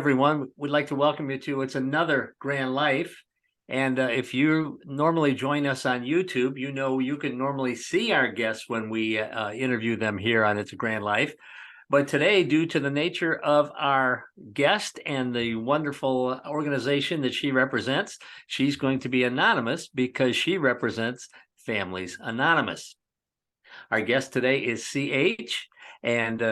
everyone. We'd like to welcome you to It's Another Grand Life. And if you normally join us on YouTube, you know you can normally see our guests when we interview them here on It's a Grand Life. But today, due to the nature of our guest and the wonderful organization that she represents, she's going to be anonymous because she represents Families Anonymous. Our guest today is CH, and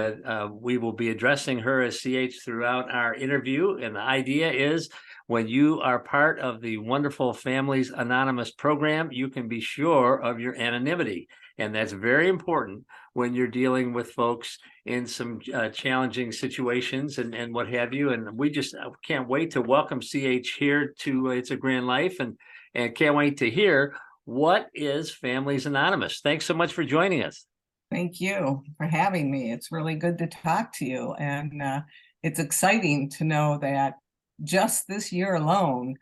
we will be addressing her as CH throughout our interview. And the idea is when you are part of the wonderful Families Anonymous program, you can be sure of your anonymity. And that's very important when you're dealing with folks in some challenging situations and what have you. And we just can't wait to welcome CH here to It's a Grand Life, and can't wait to hear what is Families Anonymous. Thanks so much for joining us. Thank you for having me. It's really good to talk to you. And it's exciting to know that just this year alone,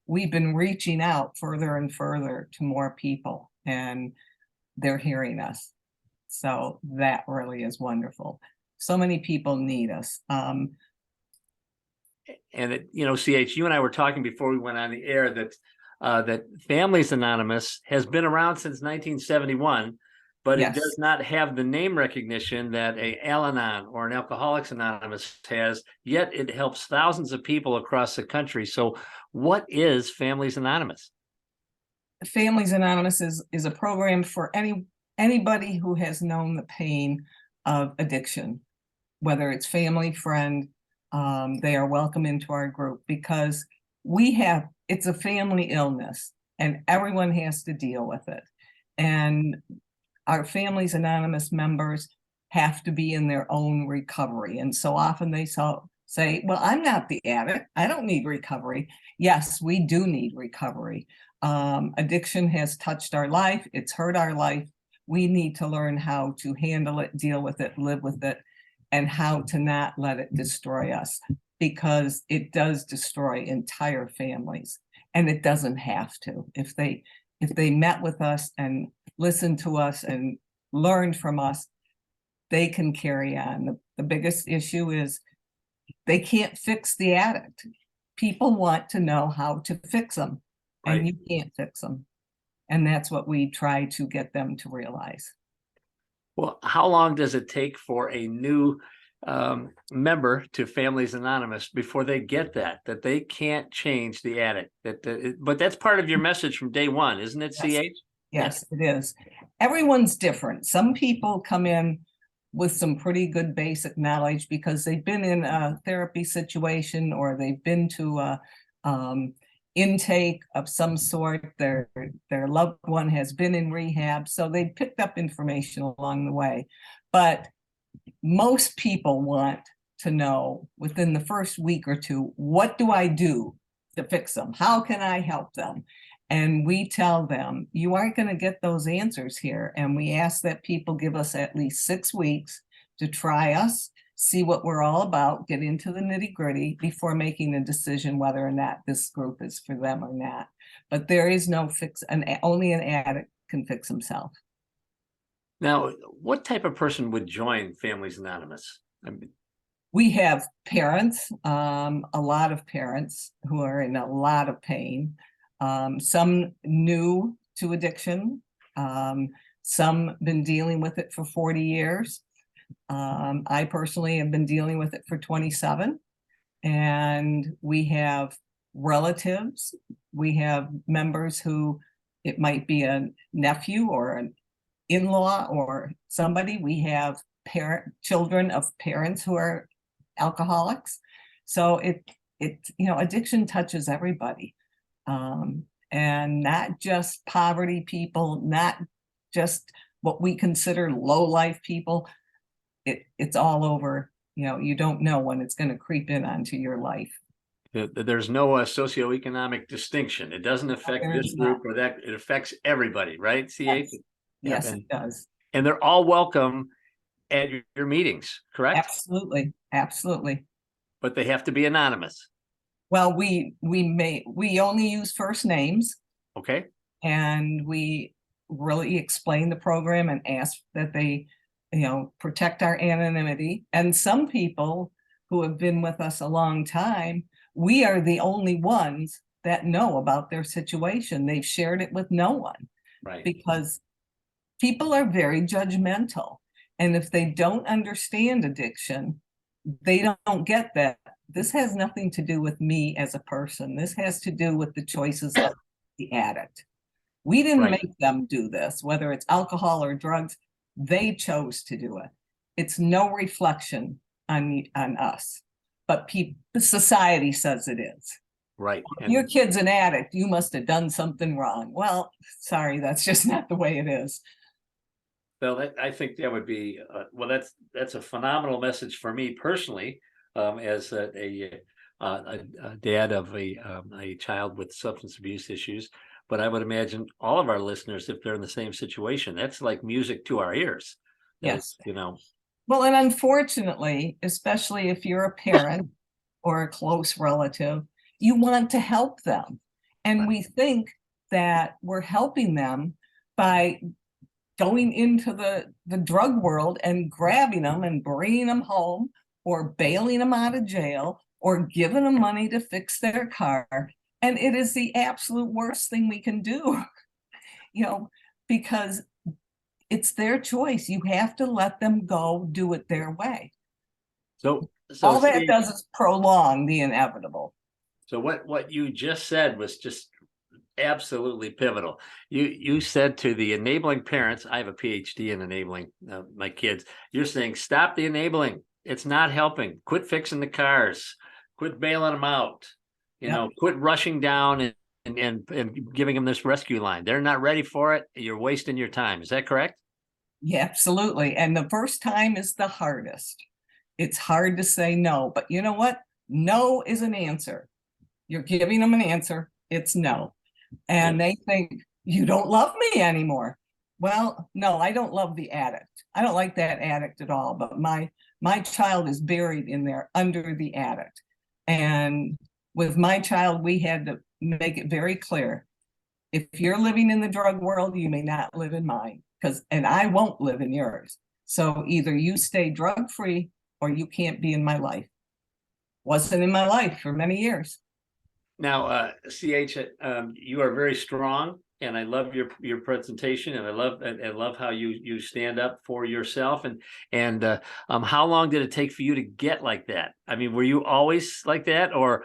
we've been reaching out further and further to more people, and they're hearing us. So that really is wonderful. So many people need us. And CH, you and I were talking before we went on the air that Families Anonymous has been around since 1971, but Yes. It does not have the name recognition that a Al-Anon or an Alcoholics Anonymous has, yet it helps thousands of people across the country. So what is Families Anonymous? Families Anonymous is a program for anybody who has known the pain of addiction, whether it's family, friend. They are welcome into our group because it's a family illness and everyone has to deal with it. And our Families Anonymous members have to be in their own recovery. And so often they say, well, I'm not the addict. I don't need recovery. Yes, we do need recovery. Addiction has touched our life. It's hurt our life. We need to learn how to handle it, deal with it, live with it, and how to not let it destroy us, because it does destroy entire families, and it doesn't have to. If they met with us and listened to us and learned from us, they can carry on. The biggest issue is they can't fix the addict. People want to know how to fix them, right? And you can't fix them. And that's what we try to get them to realize. Well, how long does it take for a new member to Families Anonymous before they get that they can't change the addict? But that's part of your message from day one, isn't it, Yes. CH? Yes, it is. Everyone's different. Some people come in with some pretty good basic knowledge because they've been in a therapy situation, or they've been to a intake of some sort. Their loved one has been in rehab, so they picked up information along the way. But most people want to know within the first week or two, what do I do to fix them? How can I help them? And we tell them, you aren't going to get those answers here. And we ask that people give us at least 6 weeks to try us, see what we're all about, get into the nitty-gritty before making a decision whether or not this group is for them or not. But there is no fix, and only an addict can fix himself. Now, what type of person would join Families Anonymous? We have parents, a lot of parents who are in a lot of pain. Some new to addiction, some been dealing with it for 40 years. I personally have been dealing with it for 27. And we have relatives. We have members who, it might be a nephew or an in-law or somebody. We have children of parents who are alcoholics. So addiction touches everybody. And not just poverty people, not just what we consider low life people. It's all over. You don't know when it's going to creep in onto your life. There's no socioeconomic distinction. It doesn't affect this group or that. It affects everybody, right, CH? Yes, it does. And they're all welcome at your meetings, correct? Absolutely, absolutely. But they have to be anonymous. Well, we only use first names. Okay. And we really explain the program and ask that they, protect our anonymity. And some people who have been with us a long time, we are the only ones that know about their situation. They've shared it with no one. Right. Because people are very judgmental. And if they don't understand addiction, they don't get that. This has nothing to do with me as a person. This has to do with the choices of the addict. We didn't make them do this, whether it's alcohol or drugs, they chose to do it. It's no reflection on us, but society says it is. Right. And your kid's an addict, you must have done something wrong. Well, sorry, that's just not the way it is. Well, I think that would be well. That's a phenomenal message for me personally, as a dad of a child with substance abuse issues. But I would imagine all of our listeners, if they're in the same situation, that's like music to our ears. Yes, you know. Well, and unfortunately, especially if you're a parent or a close relative, you want to help them, and we think that we're helping them by going into the drug world and grabbing them and bringing them home, or bailing them out of jail, or giving them money to fix their car. And it is the absolute worst thing we can do, because it's their choice. You have to let them go do it their way. So all that does is prolong the inevitable. So what you just said was just absolutely pivotal. You said to the enabling parents, I have a PhD in enabling my kids. You're saying stop the enabling. It's not helping. Quit fixing the cars. Quit bailing them out. Quit rushing down and giving them this rescue line. They're not ready for it. You're wasting your time. Is that correct? Yeah, absolutely. And the first time is the hardest. It's hard to say no, but you know what? No is an answer. You're giving them an answer. It's no. And they think, you don't love me anymore. Well, no, I don't love the addict. I don't like that addict at all, but my child is buried in there under the addict. And with my child, we had to make it very clear. If you're living in the drug world, you may not live in mine, and I won't live in yours. So either you stay drug-free or you can't be in my life. Wasn't in my life for many years. Now, CH, you are very strong, and I love your presentation, and I love how you stand up for yourself. And how long did it take for you to get like that? I mean, were you always like that, or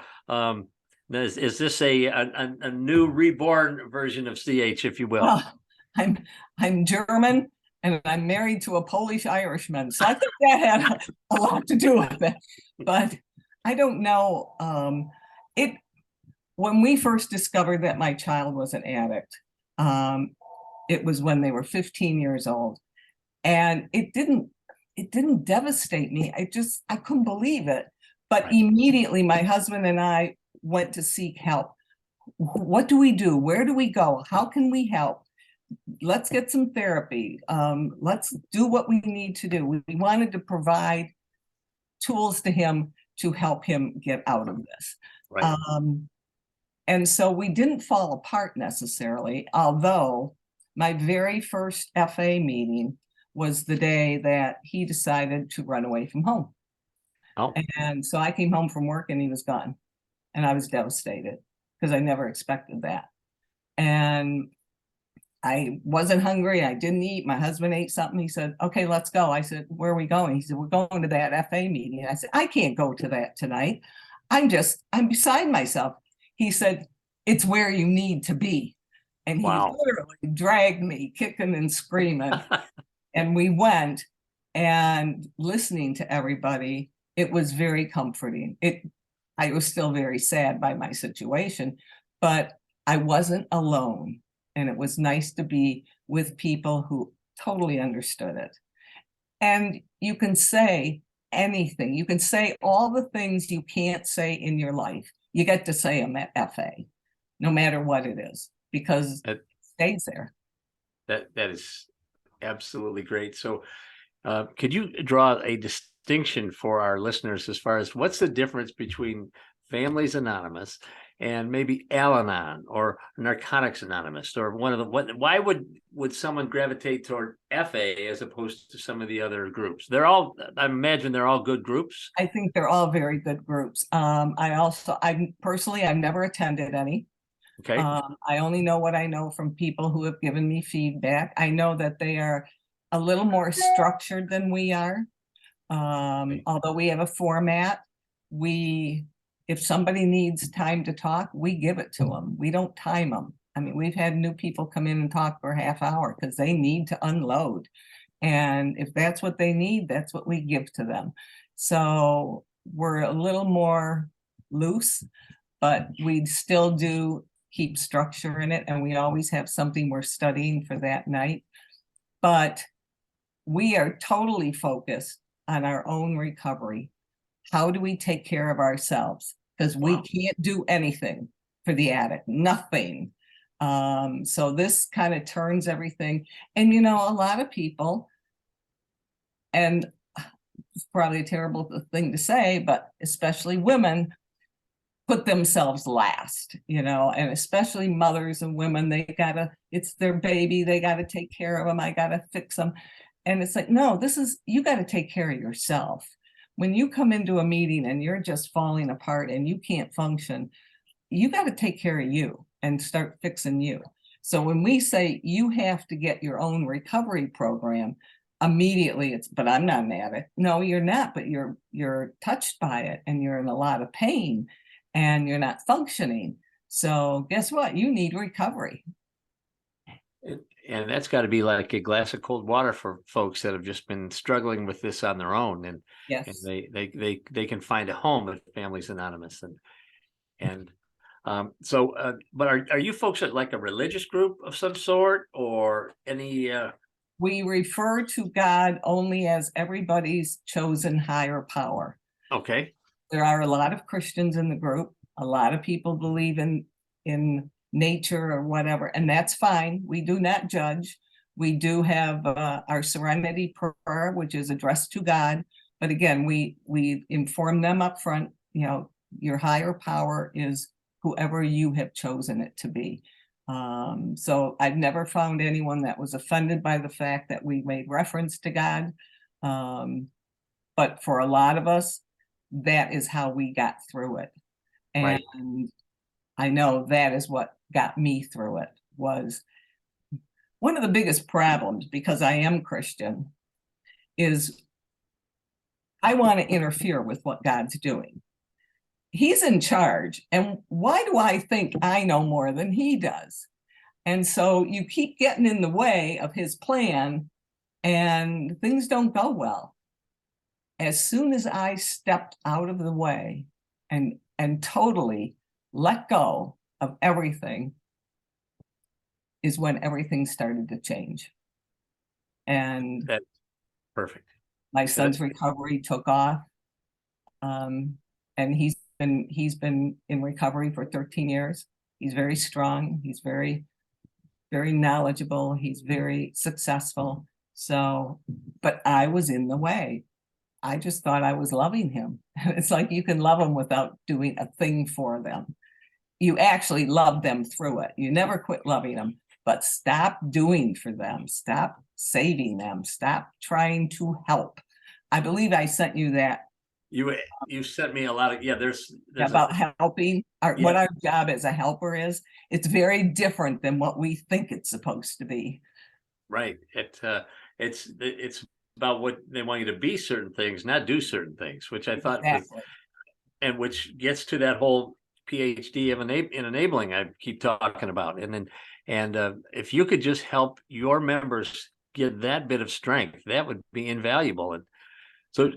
is this a new reborn version of CH, if you will? Well, I'm German, and I'm married to a Polish Irishman, so I think that had a lot to do with it. But I don't know. When we first discovered that my child was an addict, it was when they were 15 years old, and it didn't devastate me. I couldn't believe it. But immediately my husband and I went to seek help. What do we do? Where do we go? How can we help? Let's get some therapy. Let's do what we need to do. We wanted to provide tools to him to help him get out of this. Right. And so we didn't fall apart necessarily, although my very first FA meeting was the day that he decided to run away from home. Oh. And so I came home from work and he was gone. And I was devastated because I never expected that. And I wasn't hungry. I didn't eat. My husband ate something. He said, okay, let's go. I said, where are we going? He said, we're going to that FA meeting. I said, I can't go to that tonight. I'm beside myself. He said, it's where you need to be. And he literally dragged me kicking and screaming. And we went, and listening to everybody, it was very comforting. I was still very sad by my situation, but I wasn't alone. And it was nice to be with people who totally understood it. And you can say anything. You can say all the things you can't say in your life. You get to say them at FA, no matter what it is, because it stays there. That is absolutely great. So could you draw a distinction for our listeners as far as what's the difference between Families Anonymous and maybe Al-Anon or Narcotics Anonymous or one of the why would someone gravitate toward FA as opposed to some of the other groups? They're all, I imagine they're all good groups. I think they're all very good groups. I personally, I've never attended any. Okay. I only know what I know from people who have given me feedback. I know that they are a little more structured than we are. Although we have a format, if somebody needs time to talk, we give it to them. We don't time them. I mean, we've had new people come in and talk for a half hour because they need to unload. And if that's what they need, that's what we give to them. So we're a little more loose, but we still do keep structure in it. And we always have something we're studying for that night. But we are totally focused on our own recovery. How do we take care of ourselves? Because we can't do anything for the addict, nothing. So this kind of turns everything. And, you know, a lot of people, and it's probably a terrible thing to say, but especially women, put themselves last, you know, and especially mothers and women, it's their baby, they got to take care of them, I got to fix them. And it's like, no, you got to take care of yourself. When you come into a meeting and you're just falling apart and you can't function, you got to take care of you and start fixing you. So when we say you have to get your own recovery program, immediately but I'm not an addict. No, you're not, but you're touched by it and you're in a lot of pain and you're not functioning. So guess what? You need recovery. And that's got to be like a glass of cold water for folks that have just been struggling with this on their own, and yes, and they can find a home at Families Anonymous, but are you folks at like a religious group of some sort or any? We refer to God only as everybody's chosen higher power. Okay. There are a lot of Christians in the group. A lot of people believe in nature or whatever, and that's fine. We do not judge. We do have our serenity prayer, which is addressed to God. But again, we inform them up front, you know, your higher power is whoever you have chosen it to be. So I've never found anyone that was offended by the fact that we made reference to God. But for a lot of us, that is how we got through it. And right. I know that is what got me through it. Was one of the biggest problems, because I am Christian, is I want to interfere with what God's doing. He's in charge. And why do I think I know more than he does? And so you keep getting in the way of his plan and things don't go well. As soon as I stepped out of the way and totally let go of everything is when everything started to change. And that's perfect. My son's recovery took off. And he's been in recovery for 13 years. He's very strong. He's very, very knowledgeable. He's very successful. So, but I was in the way. I just thought I was loving him. It's like you can love them without doing a thing for them. You actually love them through it. You never quit loving them, but stop doing for them. Stop saving them. Stop trying to help. I believe I sent you that. You sent me a lot of, there's about helping. What our job as a helper is. It's very different than what we think it's supposed to be. Right. It's about what they want you to be certain things, not do certain things, which I thought exactly. And which gets to that whole PhD in enabling I keep talking about. And if you could just help your members get that bit of strength, that would be invaluable. And so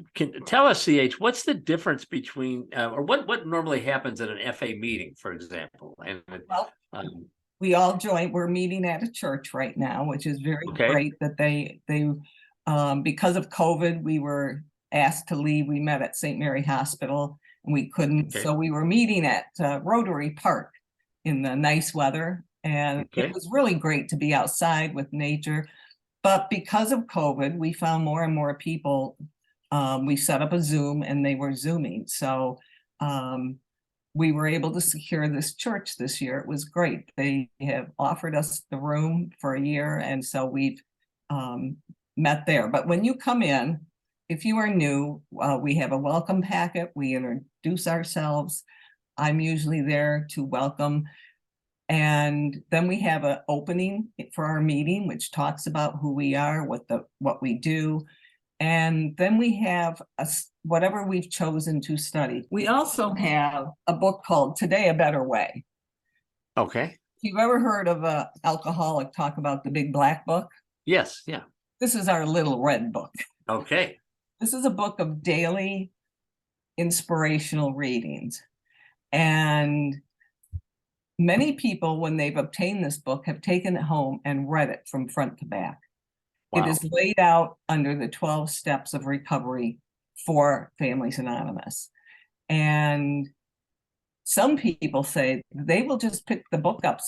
tell us, CH, what's the difference between, or what normally happens at an FA meeting, for example? And we all join. We're meeting at a church right now, which is very great that they because of COVID, we were asked to leave. We met at St. Mary Hospital and we couldn't. So we were meeting at Rotary Park in the nice weather. And it was really great to be outside with nature. But because of COVID, we found more and more people. We set up a Zoom and they were Zooming. So we were able to secure this church this year. It was great. They have offered us the room for a year, and so we've met there. But when you come in, if you are new, we have a welcome packet. We introduce ourselves. I'm usually there to welcome. And then we have an opening for our meeting, which talks about who we are, what we do. And then we have whatever we've chosen to study. We also have a book called Today, a Better Way. Okay. If you've ever heard of an alcoholic talk about the big black book, Yes. Yeah. this is our little red book. Okay. This is a book of daily inspirational readings. And many people, when they've obtained this book, have taken it home and read it from front to back. Wow. It is laid out under the 12 steps of recovery for Families Anonymous. And some people say they will just pick the book up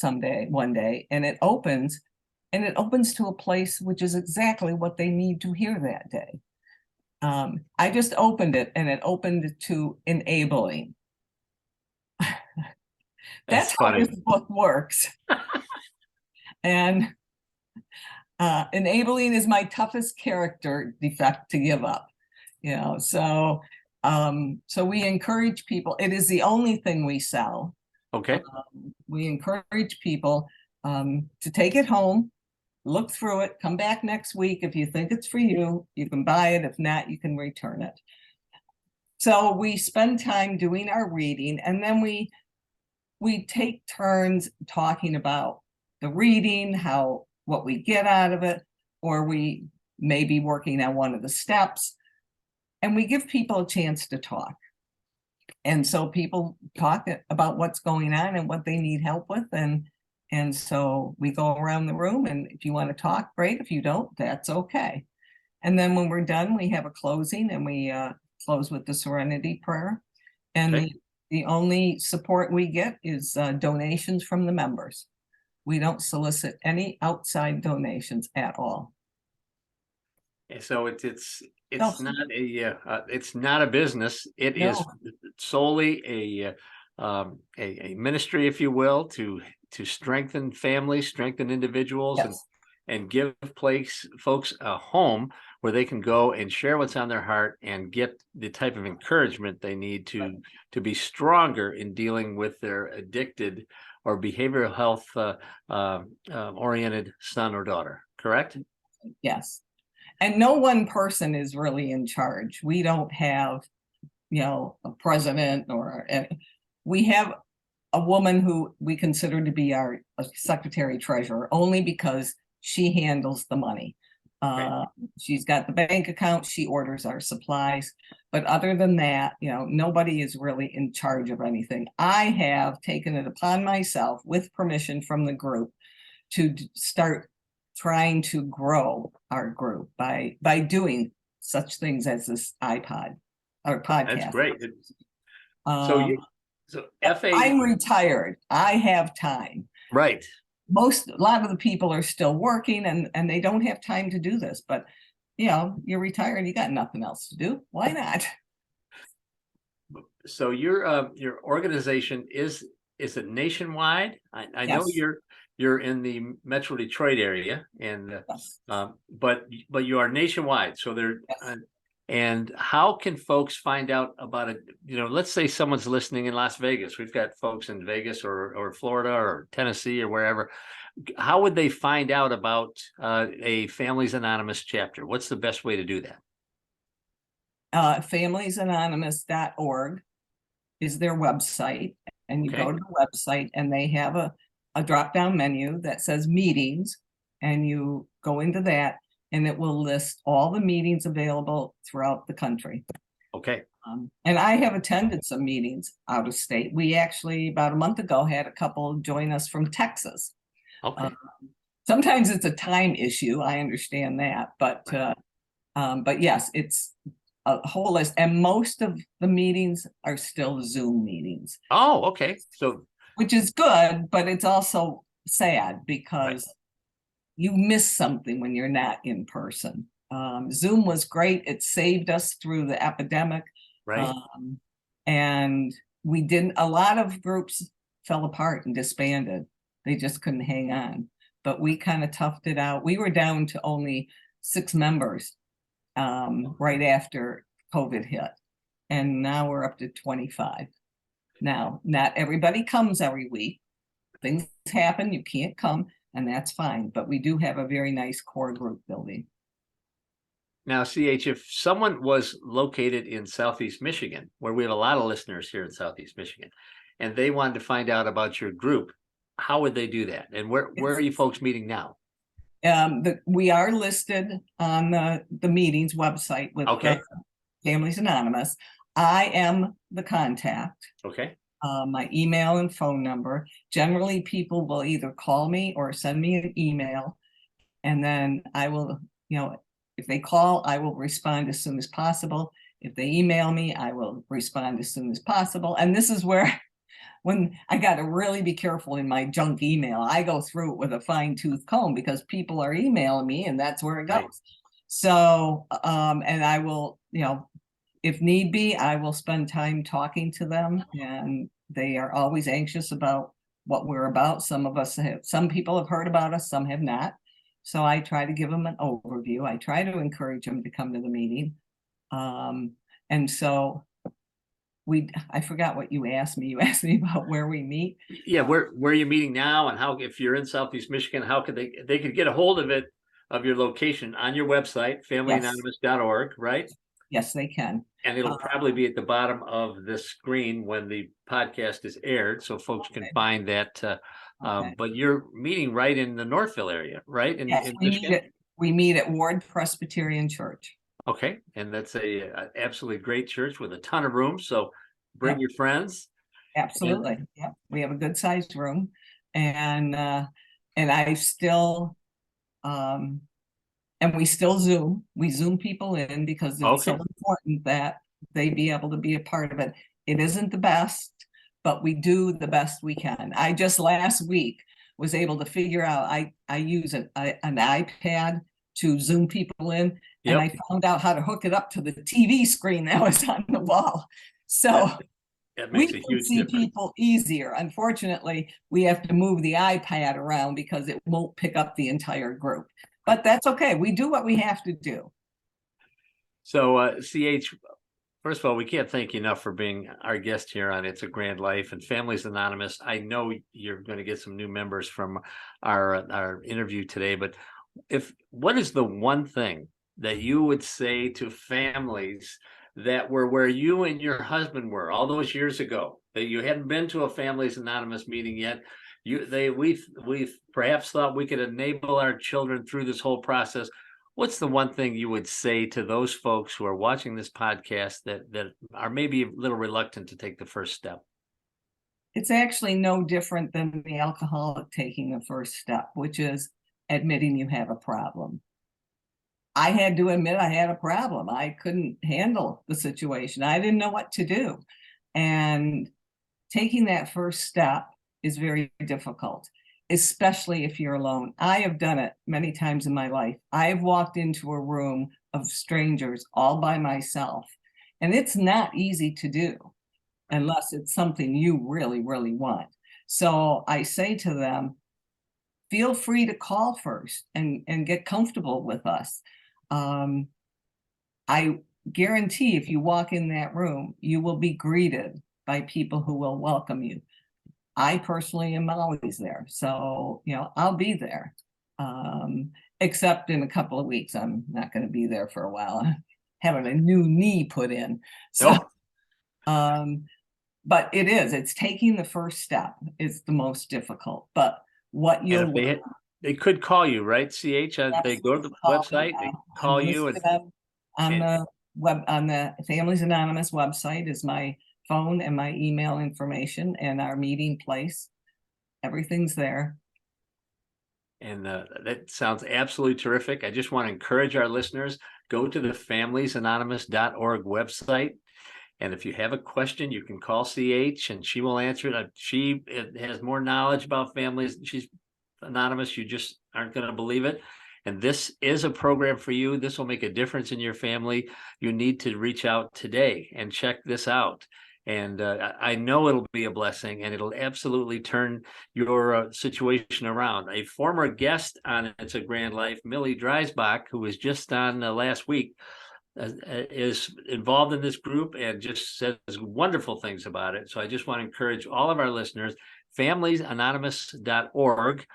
one day, and it opens to a place which is exactly what they need to hear that day. I just opened it, and it opened to enabling. That's how funny. this book works. And enabling is my toughest character defect to give up, so we encourage people. It is the only thing we sell. Okay. We encourage people to take it home, look through it, come back next week. If you think it's for you, you can buy it. If not, you can return it. So we spend time doing our reading, and then we take turns talking about the reading, what we get out of it, or we may be working on one of the steps, and we give people a chance to talk. And so people talk about what's going on and what they need help with, and so we go around the room, and if you want to talk, great. If you don't, that's okay. And then when we're done, we have a closing, and we close with the Serenity Prayer. And Okay. the only support we get is donations from the members. We don't solicit any outside donations at all. So it's No. it's not a business. It is No. solely a ministry, if you will, to strengthen families, strengthen individuals, Yes. and give folks a home where they can go and share what's on their heart and get the type of encouragement they need to be stronger in dealing with their addicted or behavioral health oriented son or daughter. Correct? Yes. And no one person is really in charge. We don't have, a president, we have a woman who we consider to be our secretary treasurer, only because she handles the money. Right. She's got the bank account, she orders our supplies, but other than that, nobody is really in charge of anything. I have taken it upon myself, with permission from the group, to start trying to grow our group by doing such things as this iPod or podcast. That's great. So FA. I'm retired. I have time. Right. A lot of the people are still working, and they don't have time to do this, but you're retired, you got nothing else to do. Why not? So your organization is it nationwide? I know Yes. you're in the Metro Detroit area, and Yes. but you are nationwide. So Yes. and how can folks find out about it? Let's say someone's listening in Las Vegas. We've got folks in Vegas or Florida or Tennessee or wherever. How would they find out about a Families Anonymous chapter? What's the best way to do that? Familiesanonymous.org is their website, and you go to the website, and they have a drop-down menu that says meetings, and you go into that, and it will list all the meetings available throughout the country. Okay. And I have attended some meetings out of state. We actually, about a month ago, had a couple join us from Texas. Okay. Sometimes it's a time issue. I understand that, but yes, it's a whole list, and most of the meetings are still Zoom meetings. Oh, okay. So, which is good, but it's also sad because you miss something when you're not in person. Zoom was great. It saved us through the epidemic. right. And we didn't, a lot of groups fell apart and disbanded. They just couldn't hang on. But we kind of toughed it out. We were down to only 6 members right after COVID hit. And now we're up to 25. Now, not everybody comes every week. Things happen, you can't come, and that's fine. But we do have a very nice core group building. Now, CH, if someone was located in Southeast Michigan, where we have a lot of listeners here in Southeast Michigan, and they wanted to find out about your group, how would they do that? And where are you folks meeting now? We are listed on the meetings website with Okay. Families Anonymous. I am the contact. Okay. My email and phone number. Generally, people will either call me or send me an email, and then I will, if they call, I will respond as soon as possible. If they email me, I will respond as soon as possible. And this is where, when I got to really be careful in my junk email, I go through it with a fine-tooth comb because people are emailing me and that's where it goes. Right. So, and I will, if need be, I will spend time talking to them, and they are always anxious about what we're about. Some people have heard about us, some have not. So I try to give them an overview. I try to encourage them to come to the meeting. And so I forgot what you asked me. You asked me about where we meet. Yeah, where are you meeting now, and how, if you're in Southeast Michigan, how could they could get a hold of your location on your website, familyanonymous.org, right? Yes, they can. And it'll probably be at the bottom of the screen when the podcast is aired, so folks can find that. But you're meeting right in the Northville area, right? Yes, we meet at Ward Presbyterian Church. Okay, and that's a absolutely great church with a ton of room. So bring your friends. Absolutely, yeah. We have a good sized room, and I still, and we still Zoom. We Zoom people in because it's so important that they be able to be a part of it. It isn't the best, but we do the best we can. I just last week was able to figure out, I use an iPad to Zoom people in, and I found out how to hook it up to the TV screen that was on the wall. So we can see people easier. Unfortunately, we have to move the iPad around because it won't pick up the entire group. But that's okay. We do what we have to do. So, CH, first of all, we can't thank you enough for being our guest here on It's a Grand Life and Families Anonymous. I know you're going to get some new members from our interview today, but what is the one thing that you would say to families that were where you and your husband were all those years ago, that you hadn't been to a Families Anonymous meeting yet? We perhaps thought we could enable our children through this whole process. What's the one thing you would say to those folks who are watching this podcast that are maybe a little reluctant to take the first step? It's actually no different than the alcoholic taking the first step, which is admitting you have a problem. I had to admit I had a problem. I couldn't handle the situation. I didn't know what to do. And taking that first step is very difficult, especially if you're alone. I have done it many times in my life. I have walked into a room of strangers all by myself, and it's not easy to do unless it's something you really, really want. So I say to them, feel free to call first and get comfortable with us. I guarantee if you walk in that room, you will be greeted by people who will welcome you. I personally am always there. So, I'll be there. Except in a couple of weeks, I'm not going to be there for a while. I'm having a new knee put in. So, but it's taking the first step is the most difficult. But what they could call you, right? CH, they go to the website, they call you, and on the Families Anonymous website is my phone and my email information and our meeting place. Everything's there. And that sounds absolutely terrific. I just want to encourage our listeners, go to the familiesanonymous.org website. And if you have a question, you can call CH and she will answer it. She has more knowledge about families. She's anonymous. You just aren't going to believe it. And this is a program for you. This will make a difference in your family. You need to reach out today and check this out. And I know it'll be a blessing, and it'll absolutely turn your situation around. A former guest on It's a Grand Life, Millie Dreisbach, who was just on last week, is involved in this group and just says wonderful things about it. So I just want to encourage all of our listeners, familiesanonymous.org.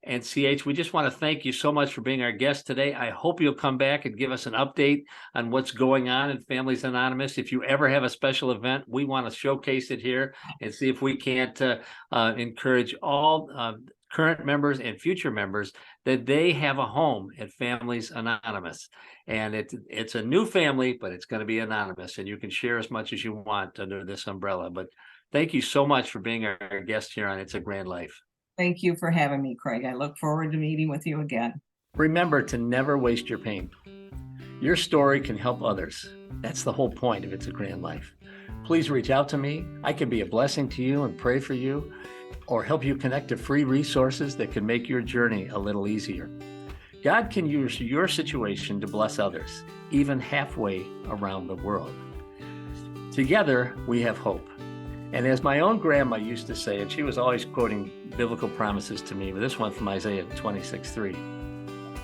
And CH, we just want to thank you so much for being our guest today. I hope you'll come back and give us an update on what's going on in Families Anonymous. If you ever have a special event, we want to showcase it here and see if we can't encourage all current members and future members that they have a home at Families Anonymous. And it's a new family, but it's going to be anonymous, and you can share as much as you want under this umbrella. But thank you so much for being our guest here on It's a Grand Life. Thank you for having me, Craig. I look forward to meeting with you again. Remember to never waste your pain. Your story can help others. That's the whole point of It's a Grand Life. Please reach out to me. I can be a blessing to you and pray for you, or help you connect to free resources that can make your journey a little easier. God can use your situation to bless others, even halfway around the world. Together, we have hope. And as my own grandma used to say, and she was always quoting biblical promises to me, but this one from Isaiah 26:3,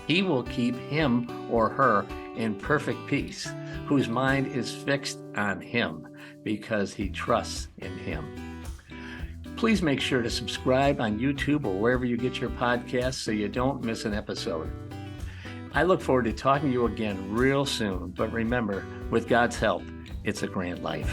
He will keep him or her in perfect peace, whose mind is fixed on Him because he trusts in Him. Please make sure to subscribe on YouTube or wherever you get your podcasts so you don't miss an episode. I look forward to talking to you again real soon, but remember, with God's help, it's a grand life.